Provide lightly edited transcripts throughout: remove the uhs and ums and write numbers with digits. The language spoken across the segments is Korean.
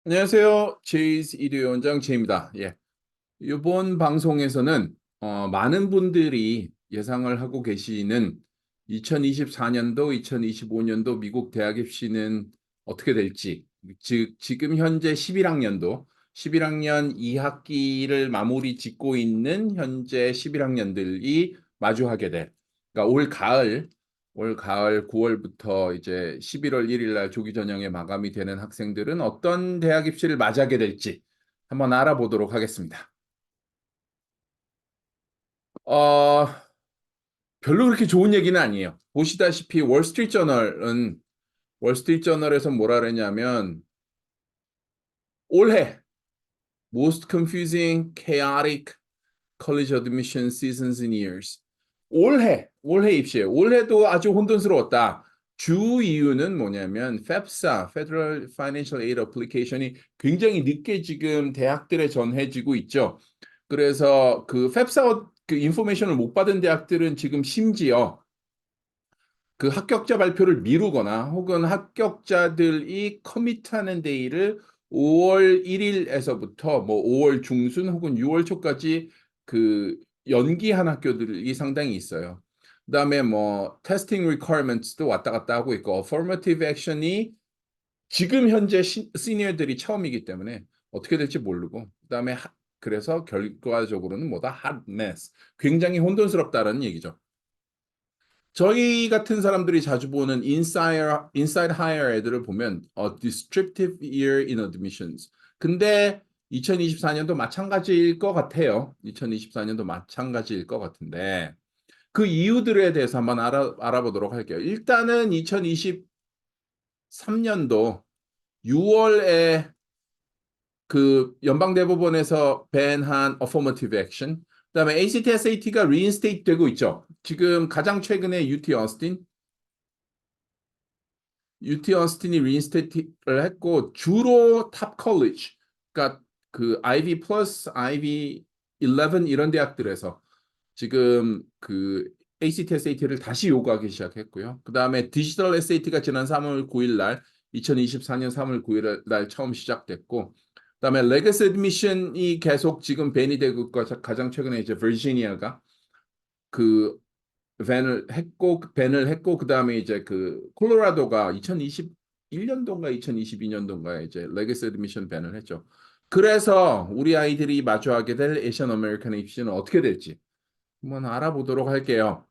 안녕하세요. 제이스 이대원장 제입니다. 예. 이번 방송에서는 많은 분들이 예상을 하고 계시는 2024년도, 2025년도 미국 대학 입시는 어떻게 될지, 즉 지금 현재 11학년도, 11학년 2학기를 마무리 짓고 있는 현재 11학년들이 마주하게 될, 그러니까 올 가을 9월부터 이제 11월 1일 날 조기 전형에 마감이 되는 학생들은 어떤 대학 입시를 맞이하게 될지 한번 알아보도록 하겠습니다. 어, 별로 그렇게 좋은 얘기는 아니에요. 보시다시피 월스트리트저널에서 뭐라 그랬냐면 올해 most confusing, chaotic college admission seasons in years. 올해 입시예요. 올해도 아주 혼돈스러웠다. 주 이유는 뭐냐면 FAFSA, Federal Financial Aid Application이 굉장히 늦게 지금 대학들에 전해지고 있죠. 그래서 그 FAFSA 그 인포메이션을 못 받은 대학들은 지금 심지어 그 합격자 발표를 미루거나 혹은 합격자들이 커밋하는 데이를 5월 1일에서부터 뭐 5월 중순 혹은 6월 초까지 그 연기한 학교들이 상당히 있어요. 그다음에 뭐 테스팅 리퀘어먼트도 왔다 갔다 하고 있고 affirmative action이 지금 현재 시니어들이 처음이기 때문에 어떻게 될지 모르고 그다음에 그래서 결과적으로는 뭐다 hot mess. 굉장히 혼돈스럽다라는 얘기죠. 저희 같은 사람들이 자주 보는 inside hire 애들을 보면 a disruptive year in admissions. 근데 2024년도 마찬가지일 것 같아요. 2024년도 마찬가지일 것 같은데 그 이유들에 대해서 한번 알아보도록 할게요. 일단은 2023년도 6월에 그 연방대법원에서 밴한 affirmative action, 그다음에 ACT, SAT가 reinstate 되고 있죠. 지금 가장 최근에 UT 어스틴이 리인스테이트를 했고 주로 탑 컬리지, 그러니까 그 아이비 플러스, 아이비 11 이런 대학들에서 지금 그 ACT, SAT를 다시 요구하기 시작했고요. 그 다음에 디지털 SAT가 지난 3월 9일 날 2024년 3월 9일 날 처음 시작됐고 그다음에 레거시 애드미션이 계속 지금 밴이 되고 있고 가장 최근에 이제 버지니아가 그 밴을 했고 그다음에 이제 그 콜로라도가 2021년도인가 2022년도인가 이제 레거시 애드미션 밴을 했죠. 그래서 우리 아이들이 마주하게 될 에이션 아메리칸 입시는 어떻게 될지 한번 알아보도록 할게요.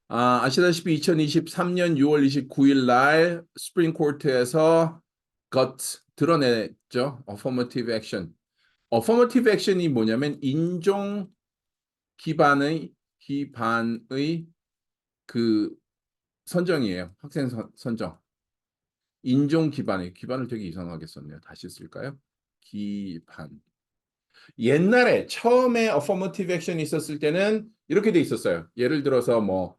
아시다시피 2023년 6월 29일 날 스프링 코트에서 드러냈죠. Affirmative Action. Affirmative Action이 뭐냐면 인종 기반의 그 선정이에요. 학생 선정. 인종 기반을 되게 이상하게 썼네요. 다시 쓸까요? 기반. 옛날에 처음에 affirmative action이 있었을 때는 이렇게 돼 있었어요. 예를 들어서 뭐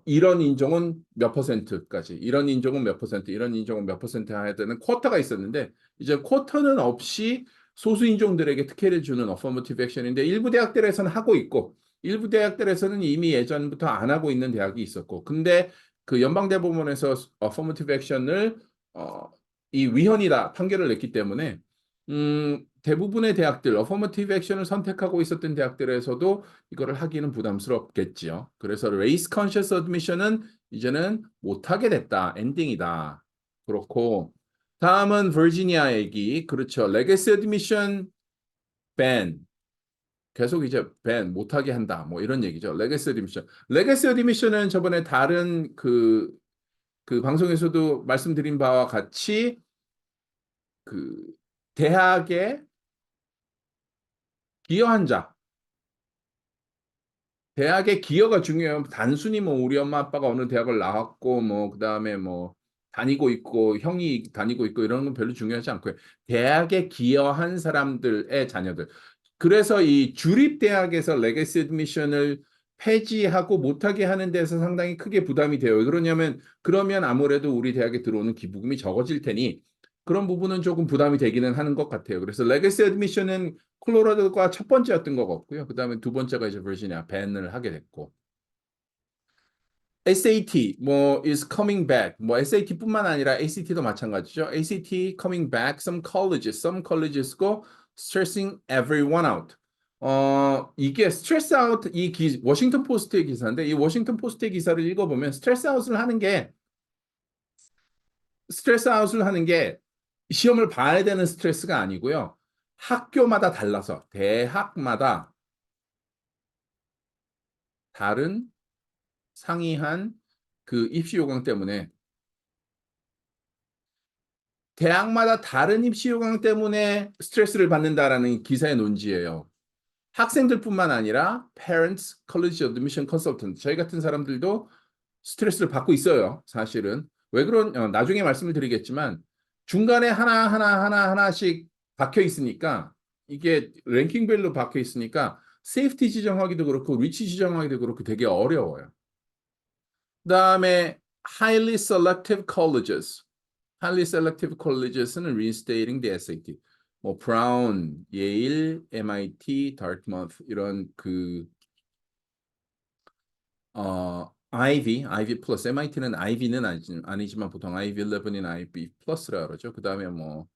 이런 인종은 몇 퍼센트까지, 이런 인종은 몇 퍼센트, 이런 인종은 몇 퍼센트 해야 되는 쿼터가 있었는데 이제 쿼터는 없이 소수 인종들에게 특혜를 주는 affirmative action인데 일부 대학들에서는 하고 있고 일부 대학들에서는 이미 예전부터 안 하고 있는 대학이 있었고 근데 그 연방대법원에서 affirmative action을 어, 이 위헌이다 판결을 냈기 때문에 대부분의 대학들, 어퍼머티브 액션을 선택하고 있었던 대학들에서도 이거를 하기는 부담스럽겠지요. 그래서 레이스 컨셔스 어드미션은 이제는 못하게 됐다. 엔딩이다. 그렇고 다음은 버지니아 얘기. 그렇죠. 레거시 어드미션 밴. 계속 이제 밴 못하게 한다. 뭐 이런 얘기죠. 레거시 어드미션. 레거시 어드미션은 저번에 다른 그 방송에서도 말씀드린 바와 같이 그 대학의 기여한 자, 대학의 기여가 중요해요. 단순히 뭐 우리 엄마 아빠가 어느 대학을 나왔고 뭐 그다음에 뭐 다니고 있고 형이 다니고 있고 이런 건 별로 중요하지 않고요. 대학에 기여한 사람들의 자녀들. 그래서 이 주립대학에서 레거시 애드미션을 폐지하고 못하게 하는 데서 상당히 크게 부담이 돼요. 그러면 아무래도 우리 대학에 들어오는 기부금이 적어질 테니 그런 부분은 조금 부담이 되기는 하는 것 같아요. 그래서 레거시 애드미션은 콜로라도가 첫 번째였던 것 같고요. 그다음에 두 번째가 이제 버지니아 밴을 하게 됐고. SAT 뭐 is coming back. 뭐 SAT뿐만 아니라 ACT도 마찬가지죠. ACT coming back. Some colleges고 stressing everyone out. 이게 stress out 워싱턴 포스트의 기사인데 이 워싱턴 포스트의 기사를 읽어보면 스트레스 아웃을 하는 게 시험을 봐야 되는 스트레스가 아니고요. 학교마다 달라서 대학마다 다른 상이한 그 입시 요강 때문에 대학마다 다른 입시 요강 때문에 스트레스를 받는다라는 기사의 논지예요. 학생들뿐만 아니라 parents, college admission consultant 저희 같은 사람들도 스트레스를 받고 있어요. 사실은 왜 나중에 말씀을 드리겠지만 중간에 하나씩 박혀 있으니까 이게 랭킹별로 박혀 있으니까 세이프티 지정하기도 그렇고 리치 지정하기도 그렇고 되게 어려워요. 그다음에 highly selective colleges는 reinstating the SAT. 뭐 브라운, 예일, MIT, 다트머스 이런 Ivy 플러스 MIT는 Ivy는 아니지만 보통 Ivy 11이나 Ivy 플러스라 그러죠. 그다음에 뭐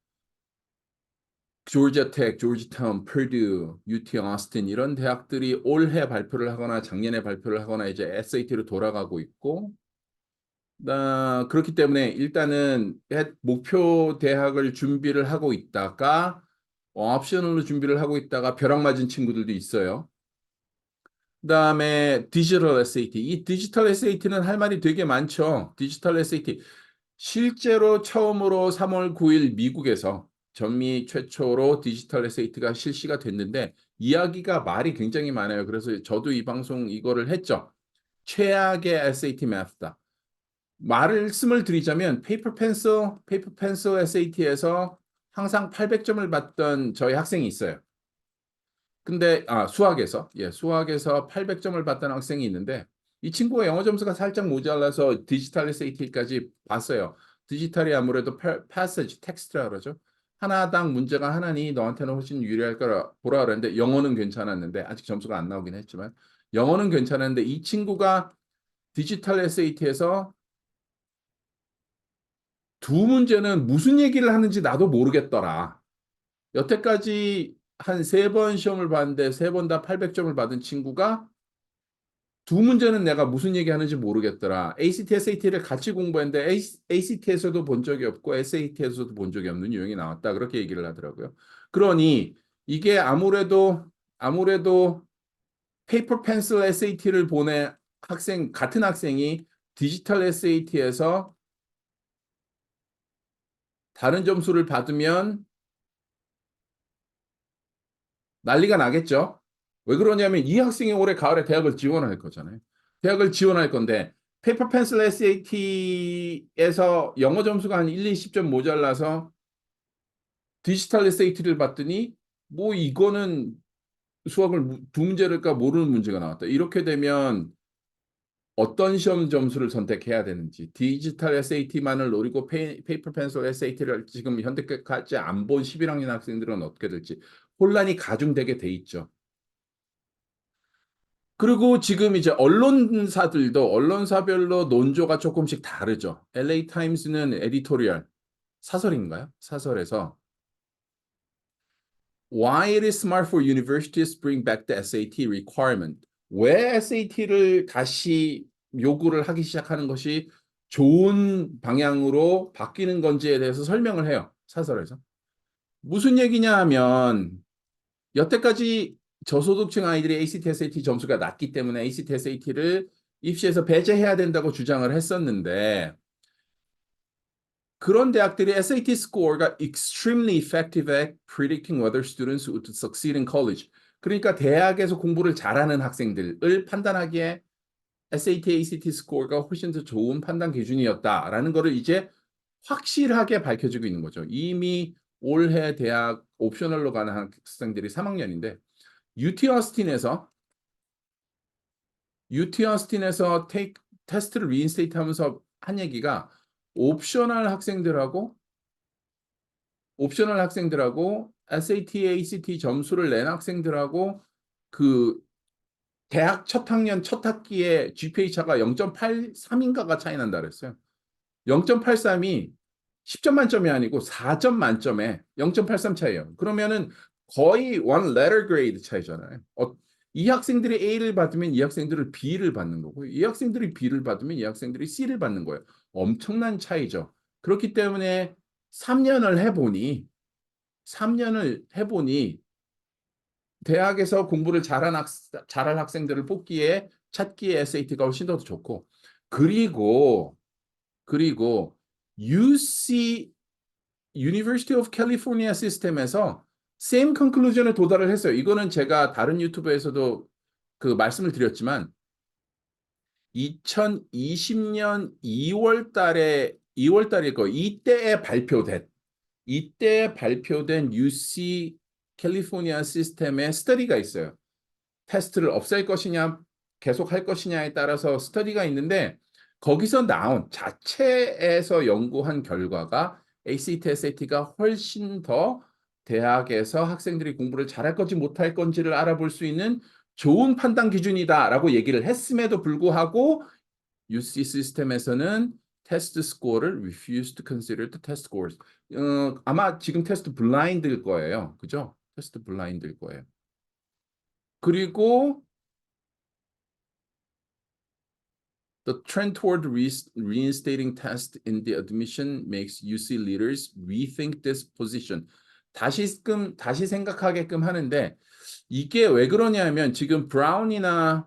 조지아텍, 조지타운, 퍼듀, UT 어스틴 이런 대학들이 올해 발표를 하거나 작년에 발표를 하거나 이제 SAT로 돌아가고 있고 그렇기 때문에 일단은 목표 대학을 준비를 하고 있다가 옵셔널로 준비를 하고 있다가 벼락 맞은 친구들도 있어요. 그다음에 디지털 SAT. 이 디지털 SAT는 할 말이 되게 많죠. 디지털 SAT. 실제로 처음으로 3월 9일 미국에서 전미 최초로 디지털 SAT가 실시가 됐는데 이야기가 말이 굉장히 많아요. 그래서 저도 이 방송 이거를 했죠. 최악의 SAT math다. 말씀을 드리자면 페이퍼 펜슬 SAT에서 항상 800점을 받던 저희 학생이 있어요. 근데 수학에서 800점을 받던 학생이 있는데 이 친구가 영어 점수가 살짝 모자라서 디지털 SAT까지 봤어요. 디지털이 아무래도 패시지 텍스트라 그러죠. 하나당 문제가 하나니 너한테는 훨씬 유리할 거라 보라 그랬는데 영어는 괜찮았는데 아직 점수가 안 나오긴 했지만 영어는 괜찮았는데 이 친구가 디지털 SAT에서 두 문제는 무슨 얘기를 하는지 나도 모르겠더라. 여태까지 한 세 번 시험을 봤는데 세 번 다 800점을 받은 친구가 두 문제는 내가 무슨 얘기 하는지 모르겠더라. ACT, SAT를 같이 공부했는데 ACT에서도 본 적이 없고 SAT에서도 본 적이 없는 유형이 나왔다. 그렇게 얘기를 하더라고요. 그러니 이게 아무래도 페이퍼 펜슬 SAT를 보낸 같은 학생이 디지털 SAT에서 다른 점수를 받으면 난리가 나겠죠. 왜 그러냐면 이 학생이 올해 가을에 대학을 지원할 거잖아요. 대학을 지원할 건데 페이퍼 펜슬 SAT에서 영어 점수가 한 1, 20점 모자라서 디지털 SAT를 봤더니 뭐 이거는 수학을 두 문제를까 모르는 문제가 나왔다. 이렇게 되면 어떤 시험 점수를 선택해야 되는지 디지털 SAT만을 노리고 페이퍼 펜슬 SAT를 지금 현대까지 안 본 11학년 학생들은 어떻게 될지 혼란이 가중되게 돼 있죠. 그리고 지금 이제 언론사별로 논조가 조금씩 다르죠. LA 타임스는 에디토리얼 사설인가요? 사설에서 Why it is smart for universities to bring back the SAT requirement. 왜 SAT를 다시 요구를 하기 시작하는 것이 좋은 방향으로 바뀌는 건지에 대해서 설명을 해요. 사설에서. 무슨 얘기냐 하면 여태까지 저소득층 아이들이 ACT, SAT 점수가 낮기 때문에 ACT, SAT를 입시에서 배제해야 된다고 주장을 했었는데 그런 대학들이 SAT score가 extremely effective at predicting whether students would succeed in college. 그러니까 대학에서 공부를 잘하는 학생들을 판단하기에 SAT, ACT 스코어가 훨씬 더 좋은 판단 기준이었다라는 것을 이제 확실하게 밝혀지고 있는 거죠. 이미 올해 대학 옵셔널로 가는 학생들이 3학년인데 UT 어스틴에서 테스트를 리인스테이트 하면서 한 얘기가 옵셔널 학생들하고 SAT, ACT 점수를 낸 학생들하고 그 대학 첫 학년 첫 학기에 GPA 차가 0.83인가가 차이 난다 그랬어요. 0.83이 10점 만점이 아니고 4점 만점에 0.83 차이예요. 그러면은 거의 one letter grade 차이잖아요. 이 학생들이 A를 받으면 이 학생들은 B를 받는 거고, 이 학생들이 B를 받으면 이 학생들이 C를 받는 거예요. 엄청난 차이죠. 그렇기 때문에 3년을 해보니 3년을 해보니 대학에서 공부를 잘할 학생들을 뽑기에 찾기에 SAT가 훨씬 더 좋고, 그리고 UC University of California 시스템에서 same conclusion에 도달을 했어요. 이거는 제가 다른 유튜브에서도 그 말씀을 드렸지만 2020년 2월 달일 거예요. 이때 발표된 UC 캘리포니아 시스템의 스터디가 있어요. 테스트를 없앨 것이냐 계속 할 것이냐에 따라서 스터디가 있는데 거기서 나온 자체에서 연구한 결과가 ACT, SAT가 훨씬 더 대학에서 학생들이 공부를 잘할 건지 못할 건지를 알아볼 수 있는 좋은 판단 기준이다라고 얘기를 했음에도 불구하고 UC 시스템에서는 테스트 스코어를 refuse to consider the test scores. 아마 지금 테스트 블라인드일 거예요. 그죠? 테스트 블라인드일 거예요. 그리고 The trend toward reinstating tests in the admission makes UC leaders rethink this position. 다시 생각하게끔 하는데 이게 왜 그러냐면 지금 브라운이나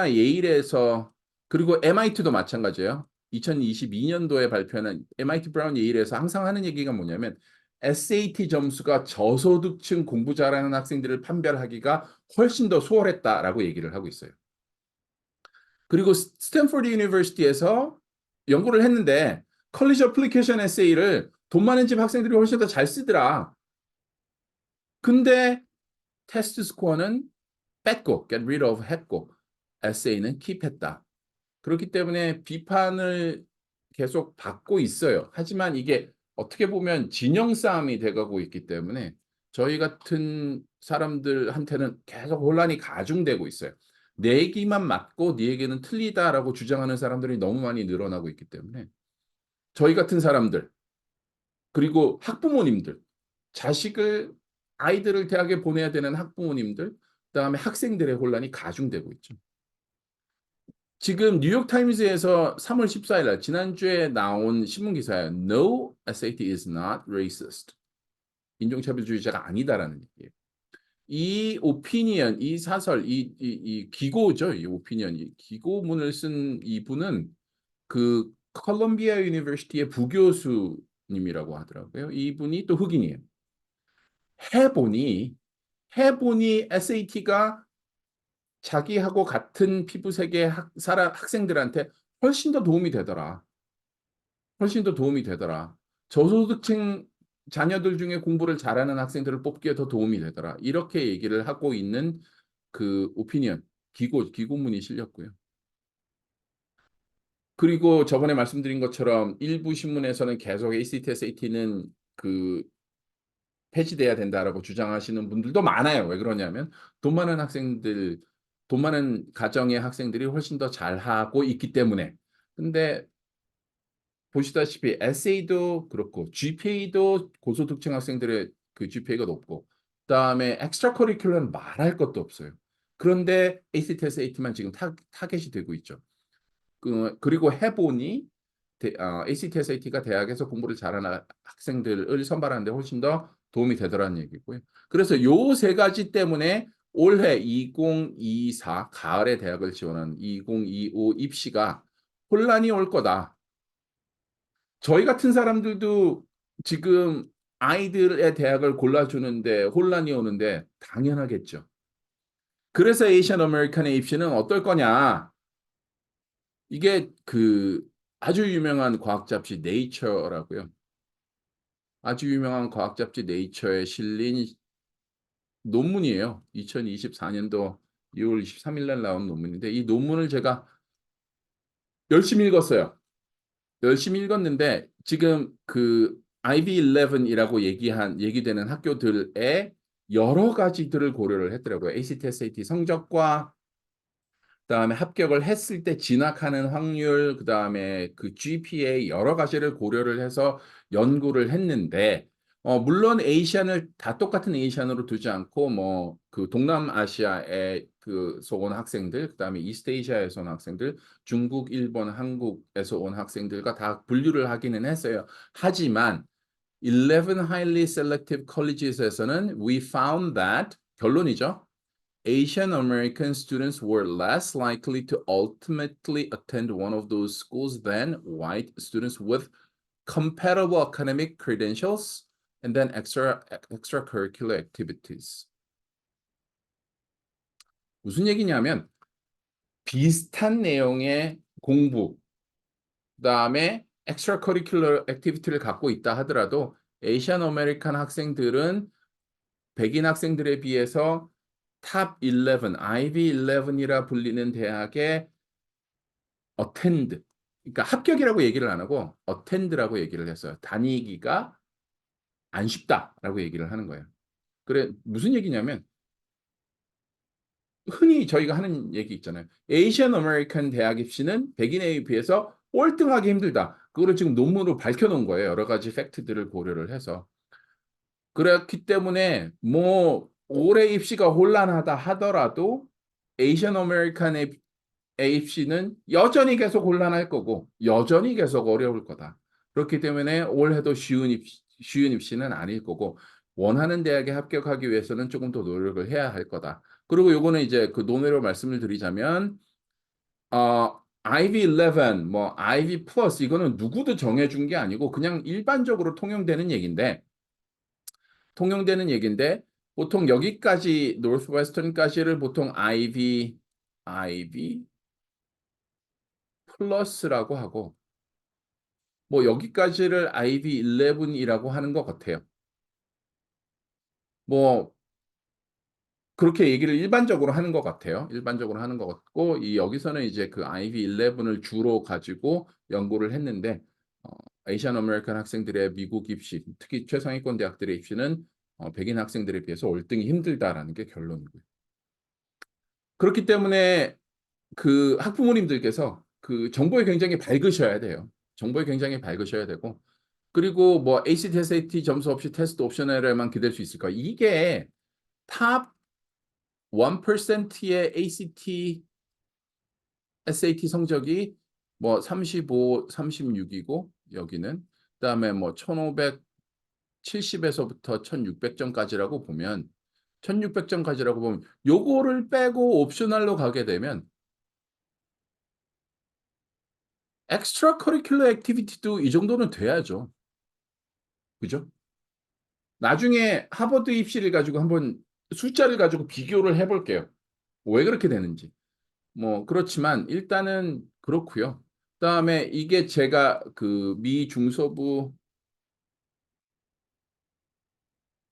예일에서 그리고 MIT도 마찬가지예요. 2022년도에 발표하는 MIT 브라운 예일에서 항상 하는 얘기가 뭐냐면 SAT 점수가 저소득층 공부 잘하는 학생들을 판별하기가 훨씬 더 수월했다라고 얘기를 하고 있어요. 그리고 스탠포드 유니버시티에서 연구를 했는데 컬리지 어플리케이션 에세이를 돈 많은 집 학생들이 훨씬 더 잘 쓰더라. 근데 테스트 스코어는 뺐고 get rid of 했고 에세이는 keep 했다. 그렇기 때문에 비판을 계속 받고 있어요. 하지만 이게 어떻게 보면 진영 싸움이 돼가고 있기 때문에 저희 같은 사람들한테는 계속 혼란이 가중되고 있어요. 내 얘기만 맞고 네 얘기는 틀리다라고 주장하는 사람들이 너무 많이 늘어나고 있기 때문에 저희 같은 사람들 그리고 학부모님들 아이들을 대학에 보내야 되는 학부모님들 그다음에 학생들의 혼란이 가중되고 있죠. 지금 뉴욕타임즈에서 3월 14일 날 지난주에 나온 신문 기사예요. No, SAT is not racist. 인종차별주의자가 아니다라는 얘기예요. 이 오피니언, 이 사설, 이 기고죠. 이 오피니언, 이 기고문을 쓴 이분은 그 컬럼비아 유니버시티의 부교수님이라고 하더라고요. 이분이 또 흑인이에요. 해보니 SAT가 자기하고 같은 피부색의 학생들한테 훨씬 더 도움이 되더라. 훨씬 더 도움이 되더라. 저소득층 자녀들 중에 공부를 잘하는 학생들을 뽑기에 더 도움이 되더라. 이렇게 얘기를 하고 있는 그 오피니언, 기고문이 실렸고요. 그리고 저번에 말씀드린 것처럼 일부 신문에서는 계속 ACT, SAT는 그 폐지돼야 된다라고 주장하시는 분들도 많아요. 왜 그러냐면 돈 많은 학생들, 돈 많은 가정의 학생들이 훨씬 더 잘하고 있기 때문에. 근데 보시다시피 에세이도 그렇고 GPA도 고소득층 학생들의 그 GPA가 높고 그다음에 엑스트라 커리큘럼은 말할 것도 없어요. 그런데 ACT, SAT만 지금 타겟이 되고 있죠. 그리고 해보니 ACT, SAT가 대학에서 공부를 잘하는 학생들을 선발하는 데 훨씬 더 도움이 되더라는 얘기고요. 그래서 요 세 가지 때문에 올해 2024 가을에 대학을 지원한 2025 입시가 혼란이 올 거다. 저희 같은 사람들도 지금 아이들의 대학을 골라주는데 혼란이 오는데 당연하겠죠. 그래서 에이션 아메리칸의 입시는 어떨 거냐? 이게 그 아주 유명한 과학 잡지 네이처라고요. 아주 유명한 과학 잡지 네이처에 실린 논문이에요. 2024년도 2월 23일 날 나온 논문인데 이 논문을 제가 열심히 읽었어요. 열심히 읽었는데 지금 그 IB11이라고 얘기되는 학교들의 여러 가지들을 고려를 했더라고요. ACT, SAT 성적과 그다음에 합격을 했을 때 진학하는 확률, 그다음에 그 GPA 여러 가지를 고려를 해서 연구를 했는데 물론 에이시안을 다 똑같은 에이시안으로 두지 않고 뭐 그 동남아시아에 그서 온 학생들, 그다음에 이스트에이시아에서 온 학생들, 중국, 일본, 한국에서 온 학생들과 다 분류를 하기는 했어요. 하지만 11 highly selective colleges에서는 we found that 결론이죠. Asian American students were less likely to ultimately attend one of those schools than white students with compatible academic credentials and then extracurricular activities. 무슨 얘기냐면 비슷한 내용의 공부, 그다음에 extracurricular activity를 갖고 있다 하더라도 에이시안 아메리칸 학생들은 백인 학생들에 비해서 탑 11, 아이비 11이라 불리는 대학에 attend, 그러니까 합격이라고 얘기를 안 하고 attend라고 얘기를 했어요. 다니기가 안 쉽다라고 얘기를 하는 거예요. 그래 무슨 얘기냐면 흔히 저희가 하는 얘기 있잖아요. 에이시안 아메리칸 대학 입시는 백인에 비해서 월등하게 힘들다. 그거를 지금 논문으로 밝혀놓은 거예요. 여러 가지 팩트들을 고려를 해서. 그렇기 때문에 뭐 올해 입시가 혼란하다 하더라도 에이시안 아메리칸의 입시는 여전히 계속 곤란할 거고 여전히 계속 어려울 거다. 그렇기 때문에 올해도 쉬운 입시는 아닐 거고 원하는 대학에 합격하기 위해서는 조금 더 노력을 해야 할 거다. 그리고 요거는 이제 그 논외로 말씀을 드리자면 IV 11, 뭐 IV 플러스 이거는 누구도 정해준 게 아니고 그냥 일반적으로 통용되는 얘기인데 보통 여기까지 노스웨스턴까지를 보통 IV 플러스라고 하고 뭐 여기까지를 IV11이라고 하는 것 같아요. 뭐 그렇게 얘기를 일반적으로 하는 것 같아요. 일반적으로 하는 것 같고 이 여기서는 이제 그 IV11을 주로 가지고 연구를 했는데 어, 아시안 아메리칸 학생들의 미국 입시, 특히 최상위권 대학들의 입시는 백인 학생들에 비해서 월등히 힘들다라는 게 결론이고요. 그렇기 때문에 그 학부모님들께서 그 정보에 굉장히 밝으셔야 돼요. 정보에 굉장히 밝으셔야 되고 그리고 뭐 ACT, SAT 점수 없이 테스트 옵셔널에만 기댈 수 있을까? 이게 탑 1%의 ACT, SAT 성적이 뭐 35, 36이고 여기는 그다음에 뭐 1570에서부터 1600점까지라고 보면 1600점까지라고 보면 요거를 빼고 옵셔널로 가게 되면 엑스트라 커리큘러 액티비티도 이 정도는 돼야죠. 그죠? 나중에 하버드 입시를 가지고 한번 숫자를 가지고 비교를 해 볼게요. 왜 그렇게 되는지. 뭐 그렇지만 일단은 그렇고요. 그다음에 이게 제가 그 미 중서부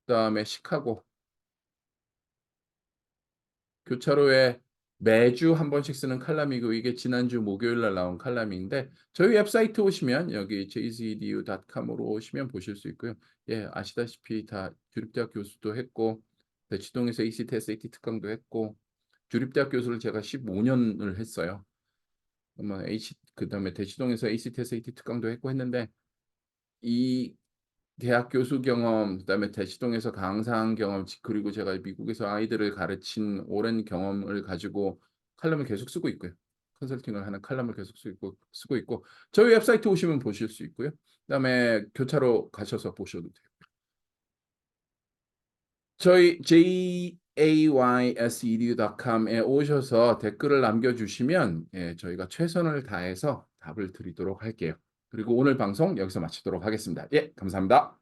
그다음에 시카고 교차로에 매주 한 번씩 쓰는 칼럼이고 이게 지난주 목요일 날 나온 칼럼인데 저희 웹사이트 오시면 여기 jzdu.com으로 오시면 보실 수 있고요. 예, 아시다시피 다 주립대학 교수도 했고 대치동에서 ACT, SAT 특강도 했고 주립대학 교수를 제가 15년을 했어요. 아마 그다음에 대치동에서 ACT, SAT 특강도 했고 했는데 이 대학 교수 경험, 그다음에 대치동에서 강사한 경험, 그리고 제가 미국에서 아이들을 가르친 오랜 경험을 가지고 칼럼을 계속 쓰고 있고요. 컨설팅을 하는 칼럼을 계속 쓰고 있고 저희 웹사이트 오시면 보실 수 있고요. 그다음에 교차로 가셔서 보셔도 돼요. 저희 jaysedu.com에 오셔서 댓글을 남겨주시면 예, 저희가 최선을 다해서 답을 드리도록 할게요. 그리고 오늘 방송 여기서 마치도록 하겠습니다. 예, 감사합니다.